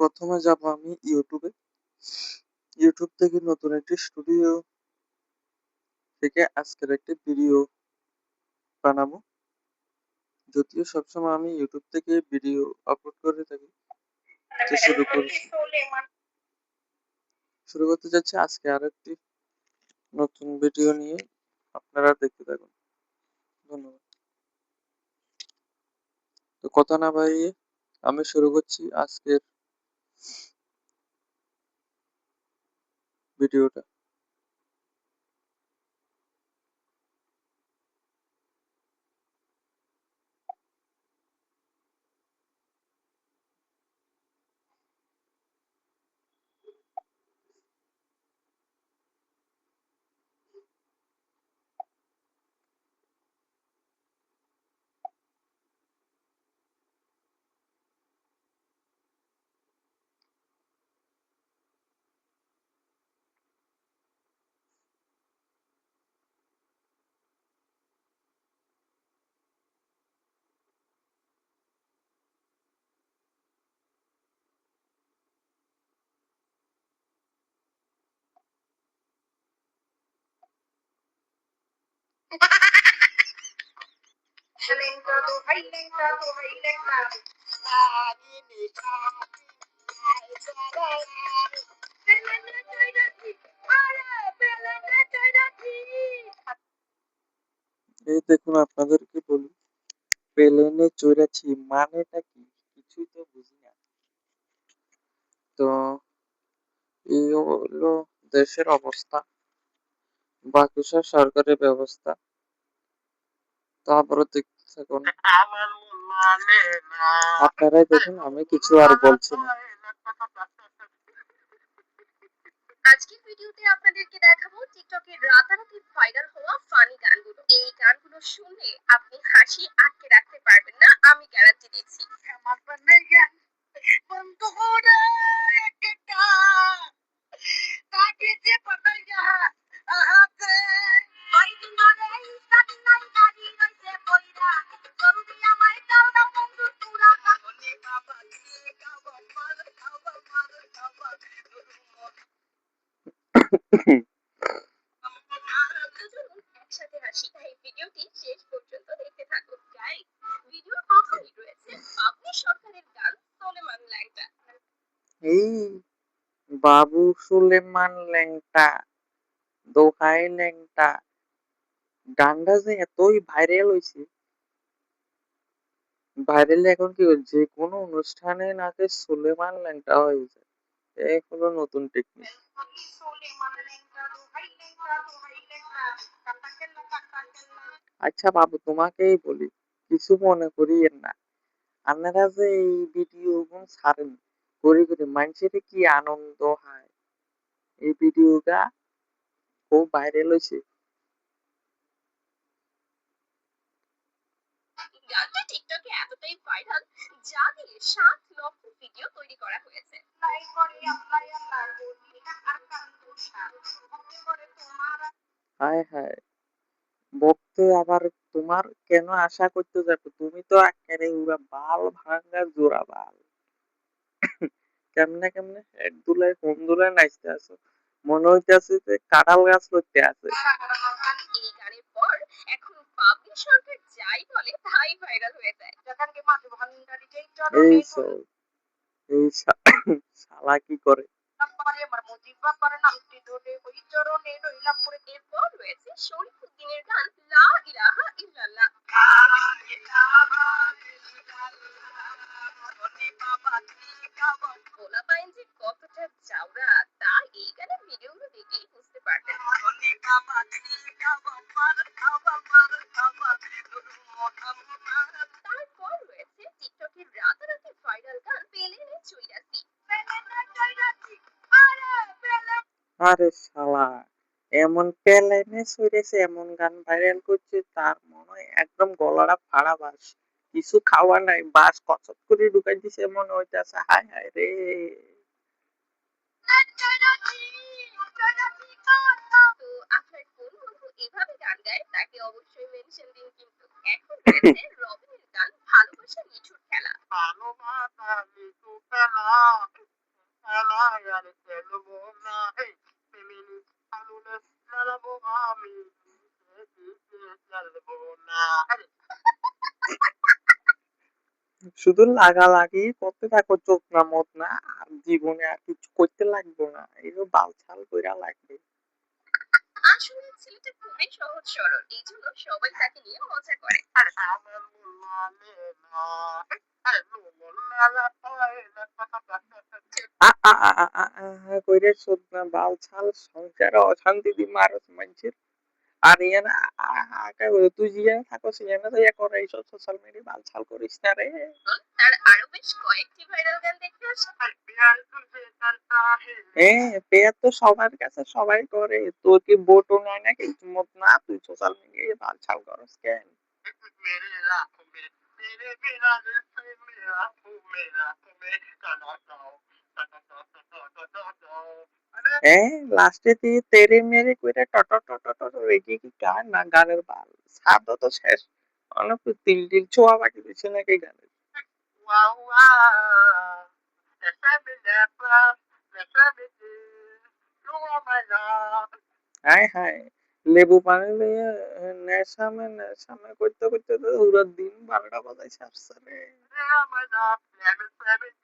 প্রথমে যাব আমি ইউটিউবে। ইউটিউব থেকে নতুন একটি স্টুডিও থেকে আজকের একটি ভিডিও বানাবো। যদিও সবসময় আমি ইউটিউব থেকে ভিডিও আপলোড করে থাকি। তো শুরু করতে যাচ্ছি আজকে আরেকটি নতুন ভিডিও নিয়ে। আপনারা দেখতে থাকুন। ধন্যবাদ। তো কথা না বাড়িয়ে আমি শুরু করছি আজকের ভিডিওটা। এই দেখুন আপনাদেরকে বলি, প্লেনে চড়েছি মানেটা কি কিছুই তো বুঝি না। তো এই হলো দেশের অবস্থা, বাকি সরকারের ব্যবস্থা। তারপরে দেখতে থাকুন, আপনারাই দেখুন, আমি কিছু আর বলছি না। আজকের ভিডিওতে আপনাদেরকে দেখাবো টিকটকের রাতারাতি ভাইরাল হওয়া ফানি গানগুলো। এই গানগুলো শুনলে আপনি হাসি আটকে রাখতে পারবেন না, আমি গ্যারান্টি দিচ্ছি। একসাথে হাসি, তাই ভিডিওটি শেষ পর্যন্ত দেখতে থাকুন। গাইস, ভিডিওর প্রথমেই রয়েছে বাবু সরকারের গান সোলেমান ল্যাংটা। এই বাবু সুলেমান ল্যাংটা, দোহাই ল্যাংটা গানটা যে এতই ভাইরাল হয়েছে, ভাইরাল এখন কি যে কোনো অনুষ্ঠানে নাকি সুলেমান ল্যাংটা হয়ে যায়। এই হলো নতুন টেকনিক। আচ্ছা বাবু, তোমাকেই বলি, কিছু মনে করিয়েন না। আপনারা যে এই ভিডিও ছাড়েন করে করে মানুষের কি আনন্দ হয়, এই ভিডিওটা খুব ভাইরাল হয়েছে। গানটা টিকটকে এতটাই ভাইরাল যা দিয়ে 7 লক্ষ ভিডিও তৈরি করা হয়েছে। হায় হায়, ভক্ত আবার তোমার কেন আশা করতে যাবে? তুমি তো একেবারে উড়া বাল ভাঙা জোড়া বাল। কেমনে কেমনে এক দুলায় কোন দুলায় নাচতে আছো, মনে হইতেছে যে কাঁঠাল গাছ করতে আছে। এই গানের পর এখন বাবলি সরকার যাই বলে তাই ভাইরাল হয়ে যায়। এই সব এই শালা কি করে? এরপর রয়েছে শরীফুদ্দিনের গান লা ইলাহা ইল্লাল্লাহ। পোলাপাইন যে কতটা চাওড়া তা এই গানের ভিডিওগুলো দেখেই বুঝতে পারবেন। তারপর রয়েছে টিকটকের রাতারাতি ভাইরাল গান পেলেনে চৈরাসি। আরে শালা, এমন প্লেনে ছুড়েছে, এমন গান ভাইরাল করছে, তার মনে হয় একদম গলাটা ফাড়া বাস, কিছু খাওয়া নাই, বাস কচক করে ঢুকাই দিছে মনে হইতেছে। হায় হায় রে। তো আপনার কোন বন্ধু এভাবে গান গায় তাকে অবশ্যই মেনশন দিন কিন্তু। এখন রয়েছে রবিনের গান ভালোবাসা নিঠুর খেলা। ভালোবাসা নিঠুর খেলা, খেলায় আর খেলবো না, ফেমিনি আলুলে খেলবো আমি, খেলবো না। শুধু লাগালাগি করতে থাকো, চোখ না মত না, আর জীবনে আর কিছু করতে লাগবে না, এগুলো বালছাল কইরা লাগবে। আসলে ছেলেটা খুবই সহজ সরল, এই জন্য সবাই তাকে নিয়ে মজা করে। আর আমার মানে না, আর কইরে শোধ না, বালছাল সংসারে অশান্তি দি মারস মানুষের। আর ইয়ে না, তুই জিয়া থাকো সিয়ানা তো ইয়া করে এইসব সোশ্যাল মিডিয়া বালছাল করিস না রে। তার আরো বেশ কয়েকটি ভাইরাল গান দেখে আসি। আর প্যার তুঝে করতা হে, পেয়ার তো সবার কাছে সবাই করে, তোর কি বোটও নাই নাকি মত না, তুই সোশ্যাল মিডিয়ায় বালছাল করস কেন? मेरे राहों में तेरे बिना जैसे मेरा तू मेरा तुम्हें गाना गाओ, লাস্টে তুই তেরে মেরে কইরা টট টট টট রেখে কি গান না গানের বাল সাদ তো শেষ, অনেক তিল তিল ছোঁয়া বাকি দিচ্ছে নাকি গানের। वाह वाह, ऐसा भी ऐसा, ऐसा भी you are my love, হায় হায়, লেবু পানি লইয়া নেশামে করতে করতে তো পুরো দিন 12টা বাজাই সারছে রে। you are my love, lemon lemon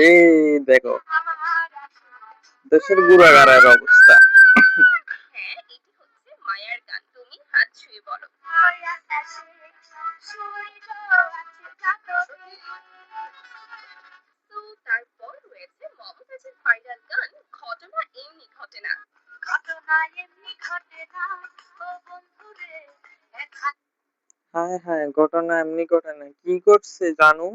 এই দেখো দেশের গুড়াগাড়ার অবস্থা। হ্যাঁ, এটি হচ্ছে মায়ার গান, তুমি হাত ছুঁয়ে বলো। তো তারপর রয়েছে মমতাজের ভাইরাল গান ঘটনা এমনি ঘটে না। ঘটনা এমনি ঘটে না, ও বন্ধুরে, হায় হায়, ঘটনা এমনি ঘটনা কি করছে জানো?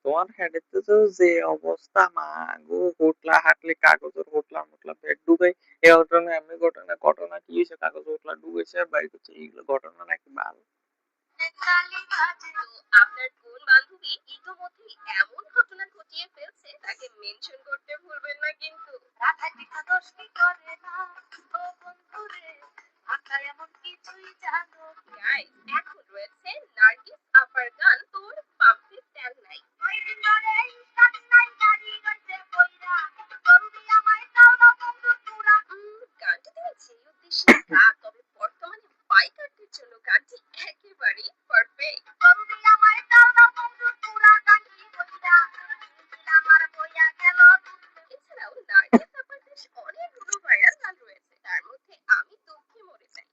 তোমার হেডেতে তো যে অবস্থা, মা গো, হোটলা হাঁটলে কাগজের হোটলা মোটলা পেট ডুবাই, এই ঘটনা এমনি ঘটনা, ঘটনা কি হয়েছে, কাগজ হোটলা ডুবেছে আর বাইর করছে, এইগুলো ঘটনা নাকি বাল? তো আপনার কোন বান্ধবী ইতোমধ্যেই এমন ঘটনা ঘটিয়ে ফেলছে তাকে মেনশন করতে ভুলবেন না কিন্তু। Guys, এখন রয়েছে নার্গিস আপার গান তোর পাম্পে তেল নাই। গানটি তিনি যে উদ্দেশ্যে তা, তবে বর্তমানে বাইকারদের জন্য গানটি একেবারেই পারফেক্ট। এছাড়াও নার্গিস আপার বেশ অনেকগুলো ভাইরাল গান রয়েছে, তার মধ্যে আমি দুঃখে মরে যাই।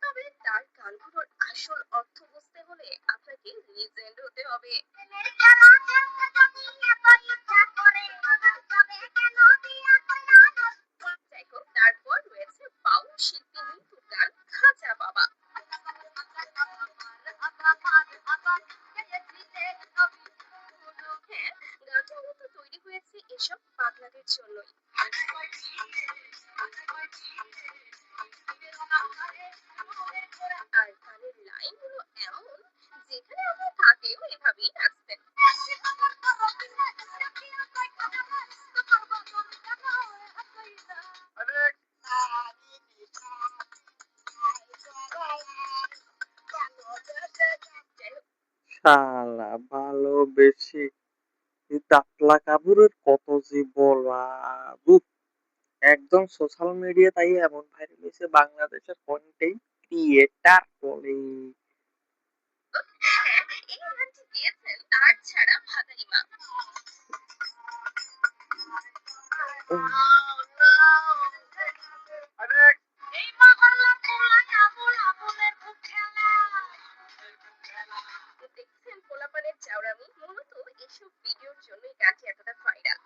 তবে তার গানগুলোর আসল অর্থ বুঝতে হলে আপনাকে লিজেন্ড হতে হবে। যাই হোক, তারপর রয়েছে বাউল শিল্পী নিতুর গান খাঁচা বাবা। হ্যাঁ, গানটা মূলত তৈরি হয়েছে এসব পাগলাদের জন্যই। আর গানের লাইনগুলো এমন, যেখানে আপনি থাকেও এভাবেই নাচতেন। যাই হোক, শালা ভালোবেসে এই দাতলা কাপুরের কত যে বলা, উফ, একদম সোশ্যাল মিডিয়া তাই এমন ভাইরাল হয়েছে, বাংলাদেশের কন্টেন্ট ক্রিয়েটার বলে। হ্যাঁ, এই গানটি গেয়েছেন তার ছাড়া ভাতারি মা। দেখছেন পোলাপানের চাউরামি, মূলত এসব ভিডিওর জন্যই গানটি এতটা ভাইরাল।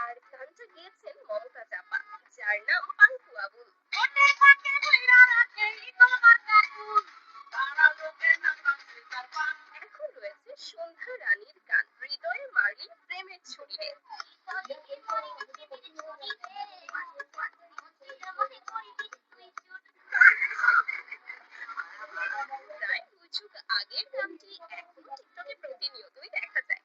আর গানটা গেয়েছেন মমতা চাপা, যার নাম পাঙ্কু আবুল। এখন রয়েছে সন্ধ্যা রানীর গান হৃদয়ে মারলি প্রেমের ছড়িরে। প্রায় 2 যুগ আগের গানটি এখনো টিকটকে প্রতিনিয়তই দেখা যায়।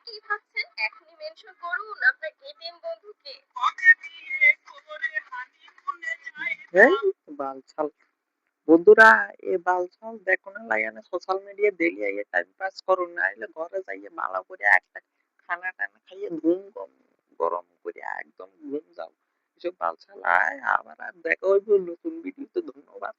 কি ভাবছেন? এখনই মেনশন করুন আপনার এটিএম বন্ধুকে। এই বালছাল বন্ধুরা, এ বালছাল দেখো না লাগানে সোশ্যাল মিডিয়া ডেলি আইয়ে টাইম পাস করুন, না হলে ঘরে যাইয়ে ভালো করে একটা খানা টানা খাইয়ে ঘুম গরম করে একদম ঘুম যাও। এসব বালছাল আয় আবার আর দেখা হইব নতুন ভিডিওতে। ধন্যবাদ।